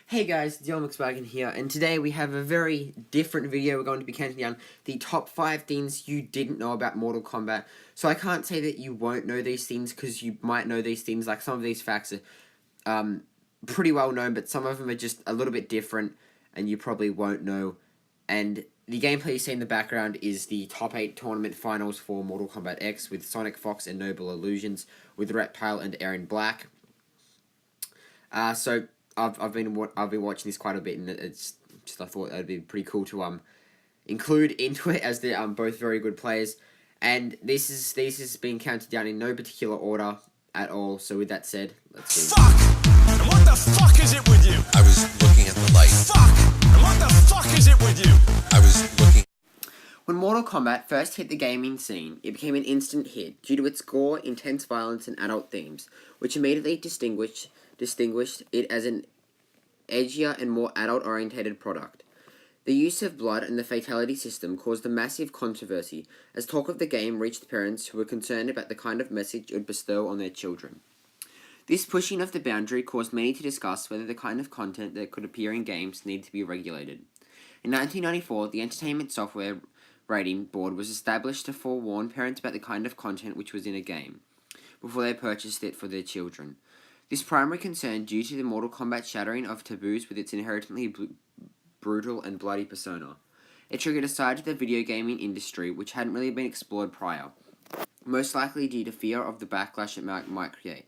Hey guys, Dylan here, and today we have a very different video. We're going to be counting down the top 5 things you didn't know about Mortal Kombat. So I can't say that you won't know these things, because you might know these things. Like, some of these facts are pretty well known, but some of them are just a little bit different, and you probably won't know. And the gameplay you see in the background is the top 8 tournament finals for Mortal Kombat X, with Sonic Fox and Noble Illusions, with Reptile and Aaron Black. So I've been watching this quite a bit, and it's just, I thought that'd be pretty cool to include into it, as they're both very good players. And this is being counted down in no particular order at all. So with that said, let's see. Fuck! And what the fuck is it with you? I was looking at the light. Fuck! And what the fuck is it with you? I was looking. When Mortal Kombat first hit the gaming scene, it became an instant hit due to its gore, intense violence, and adult themes, which immediately distinguished it as an edgier and more adult-orientated product. The use of blood and the fatality system caused a massive controversy, as talk of the game reached parents who were concerned about the kind of message it would bestow on their children. This pushing of the boundary caused many to discuss whether the kind of content that could appear in games needed to be regulated. In 1994, the Entertainment Software Rating Board was established to forewarn parents about the kind of content which was in a game, before they purchased it for their children. This primary concern due to the Mortal Kombat shattering of taboos with its inherently brutal and bloody persona. It triggered a side to the video gaming industry which hadn't really been explored prior, most likely due to fear of the backlash it might create.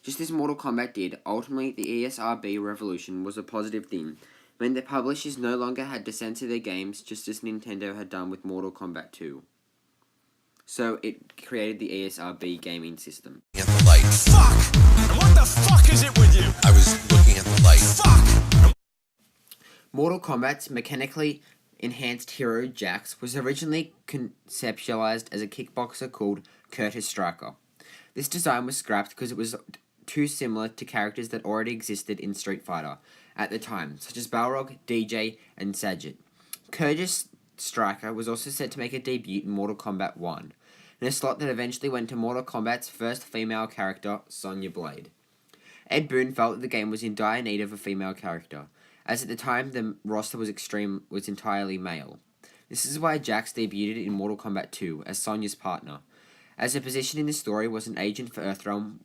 Just as Mortal Kombat did, ultimately the ESRB revolution was a positive thing, meant that publishers no longer had to censor their games, just as Nintendo had done with Mortal Kombat 2. So it created the ESRB gaming system. At the light. Fuck! And what the fuck is it with you? I was looking at the light. Fuck! Mortal Kombat's mechanically enhanced hero Jax was originally conceptualized as a kickboxer called Curtis Striker. This design was scrapped because it was too similar to characters that already existed in Street Fighter at the time, such as Balrog, DJ, and Sagat. Curtis Striker was also set to make a debut in Mortal Kombat 1, in a slot that eventually went to Mortal Kombat's first female character, Sonya Blade. Ed Boon felt that the game was in dire need of a female character, as at the time the roster was entirely male. This is why Jax debuted in Mortal Kombat 2 as Sonya's partner, as her position in the story was an agent for Earthrealm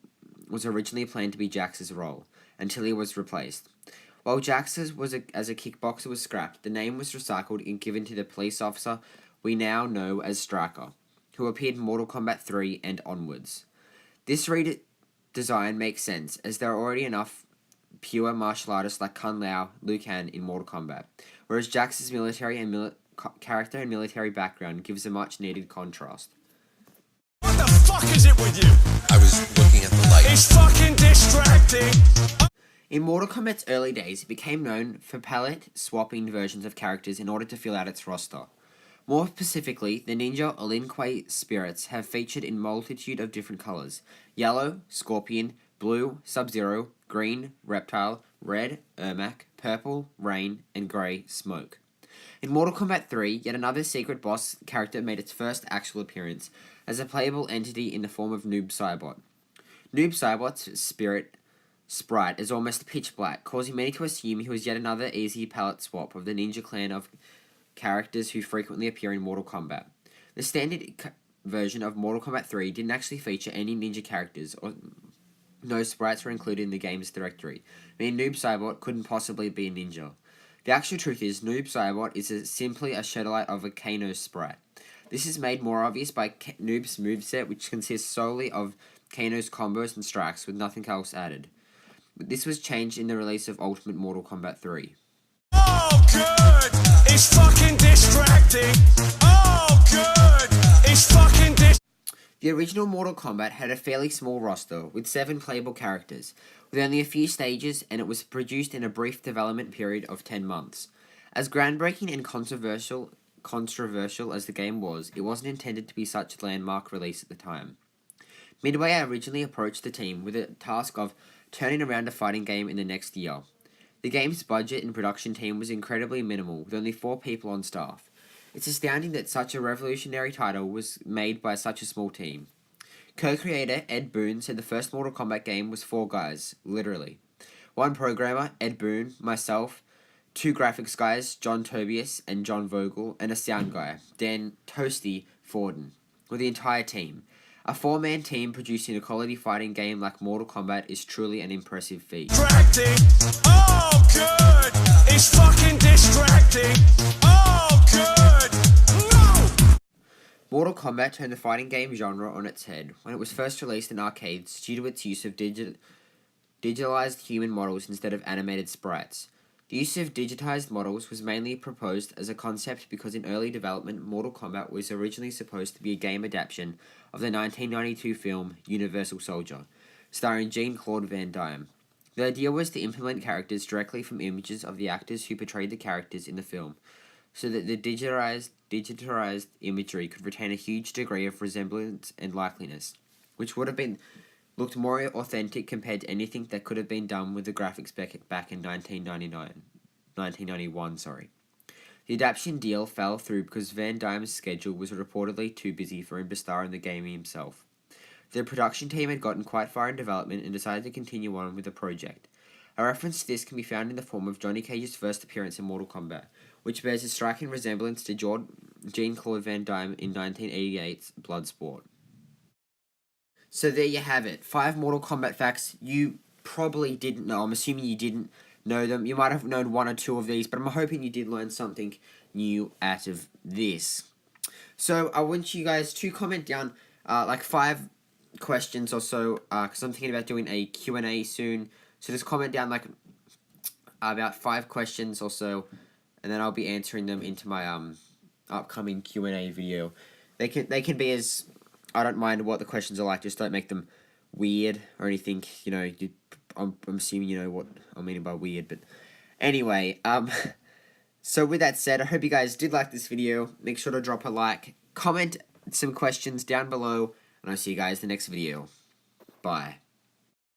was originally planned to be Jax's role, until he was replaced. While Jax as a kickboxer was scrapped, the name was recycled and given to the police officer we now know as Striker, who appeared in Mortal Kombat 3 and onwards. This redesign makes sense, as there are already enough pure martial artists like Kung Lao, Liu Kang in Mortal Kombat, whereas Jax's military and character and military background gives a much needed contrast. What the fuck is it with you? I was looking at the light. It's fucking distracting! In Mortal Kombat's early days, it became known for palette-swapping versions of characters in order to fill out its roster. More specifically, the Ninja or Lin Kuei spirits have featured in a multitude of different colors: yellow, Scorpion, blue, Sub-Zero, green, Reptile, red, Ermac, purple, Rain, and grey, Smoke. In Mortal Kombat 3, yet another secret boss character made its first actual appearance, as a playable entity in the form of Noob Saibot. Noob Saibot's sprite is almost pitch black, causing many to assume he was yet another easy palette swap of the Ninja Clan of characters who frequently appear in Mortal Kombat. The standard version of Mortal Kombat 3 didn't actually feature any ninja characters, or no sprites were included in the game's directory, meaning Noob Saibot couldn't possibly be a ninja. The actual truth is, Noob Saibot is simply a shadowlight of a Kano sprite. This is made more obvious by Noob's moveset, which consists solely of Kano's combos and strikes, with nothing else added. But this was changed in the release of Ultimate Mortal Kombat 3. Oh, good! It's fucking distracting! Oh, good! It's fucking The original Mortal Kombat had a fairly small roster, with 7 playable characters, with only a few stages, and it was produced in a brief development period of 10 months. As groundbreaking and controversial as the game was, it wasn't intended to be such a landmark release at the time. Midway originally approached the team with the task of turning around a fighting game in the next year. The game's budget and production team was incredibly minimal, with only 4 people on staff. It's astounding that such a revolutionary title was made by such a small team. Co-creator Ed Boon said the first Mortal Kombat game was 4 guys, literally. one programmer, Ed Boon, myself, two graphics guys, John Tobias and John Vogel, and a sound guy, Dan Toasty Forden, with the entire team. A 4-man team producing a quality fighting game like Mortal Kombat is truly an impressive feat. Distracting. Oh, good. It's fucking distracting. Oh, good. No. Mortal Kombat turned the fighting game genre on its head when it was first released in arcades due to its use of digitalized human models instead of animated sprites. The use of digitized models was mainly proposed as a concept because in early development, Mortal Kombat was originally supposed to be a game adaptation of the 1992 film Universal Soldier, starring Jean-Claude Van Damme. The idea was to implement characters directly from images of the actors who portrayed the characters in the film, so that the digitized imagery could retain a huge degree of resemblance and likeliness, which would have looked more authentic compared to anything that could have been done with the graphics back in 1991. The adaptation deal fell through because Van Damme's schedule was reportedly too busy for him to star in the game himself. The production team had gotten quite far in development and decided to continue on with the project. A reference to this can be found in the form of Johnny Cage's first appearance in Mortal Kombat, which bears a striking resemblance to Jean-Claude Van Damme in 1988's Bloodsport. So there you have it. 5 Mortal Kombat facts you probably didn't know. I'm assuming you didn't know them. You might have known 1 or 2 of these, but I'm hoping you did learn something new out of this. So I want you guys to comment down like 5 questions or so, because I'm thinking about doing a Q&A soon. So just comment down like about 5 questions or so, and then I'll be answering them into my upcoming Q&A video. They can be as, I don't mind what the questions are like, just don't make them weird or anything, you know. I'm assuming you know what I mean by weird, but anyway, so with that said, I hope you guys did like this video. Make sure to drop a like, comment some questions down below, and I'll see you guys in the next video. Bye.